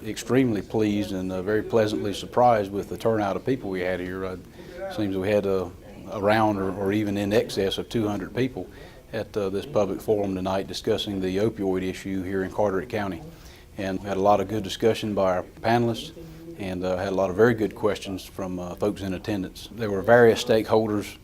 extremely pleased and very pleasantly surprised with the turnout of people we had here. It seems we had around or even in excess of 200 people at this public forum tonight discussing the opioid issue here in Carteret County. And we had a lot of good discussion by our panelists and had a lot of very good questions from folks in attendance. There were various stakeholders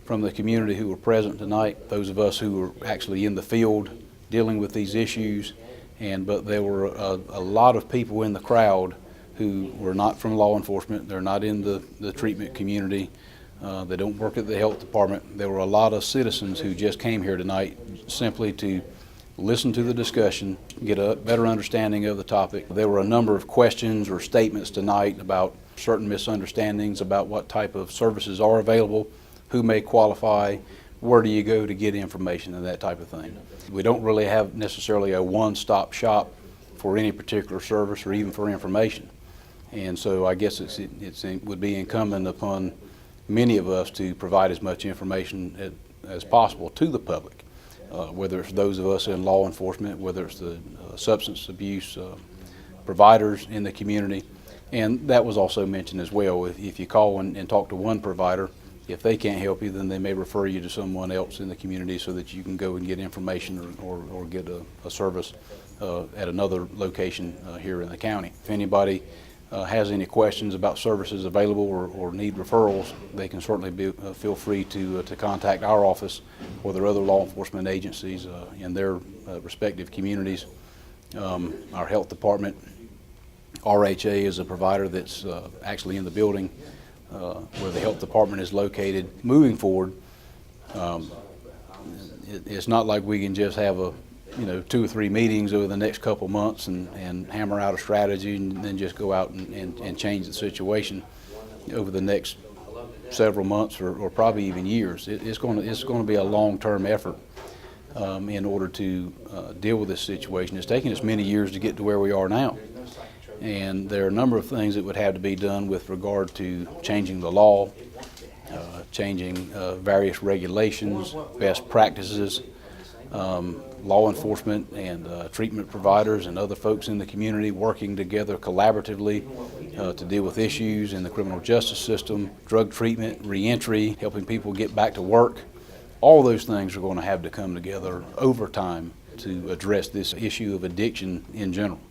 from the community who were present tonight, those of us who were actually in the field dealing with these issues, but there were a lot of people in the crowd who were not from law enforcement. They're not in the treatment community. They don't work at the health department. There were a lot of citizens who just came here tonight simply to listen to the discussion, get a better understanding of the topic. There were a number of questions or statements tonight about certain misunderstandings about what type of services are available, who may qualify, where do you go to get information, and that type of thing. We don't really have necessarily a one-stop shop for any particular service or even for information. And so I guess it would be incumbent upon many of us to provide as much information as possible to the public, whether it's those of us in law enforcement, whether it's the substance abuse providers in the community. And that was also mentioned as well. If you call and talk to one provider, if they can't help you, then they may refer you to someone else in the community so that you can go and get information or get a service at another location here in the county. If anybody has any questions about services available or need referrals, they can certainly feel free to contact our office or their other law enforcement agencies in their respective communities. Our health department, RHA, is a provider that's actually in the building where the health department is located. Moving forward, it's not like we can just have 2 or 3 meetings over the next couple months and hammer out a strategy and then just go out and change the situation over the next several months or probably even years. It's going to be a long-term effort in order to deal with this situation. It's taken us many years to get to where we are now. And there are a number of things that would have to be done with regard to changing the law, changing various regulations, best practices. Law enforcement and treatment providers and other folks in the community working together collaboratively to deal with issues in the criminal justice system, drug treatment, reentry, helping people get back to work. All those things are going to have to come together over time to address this issue of addiction in general.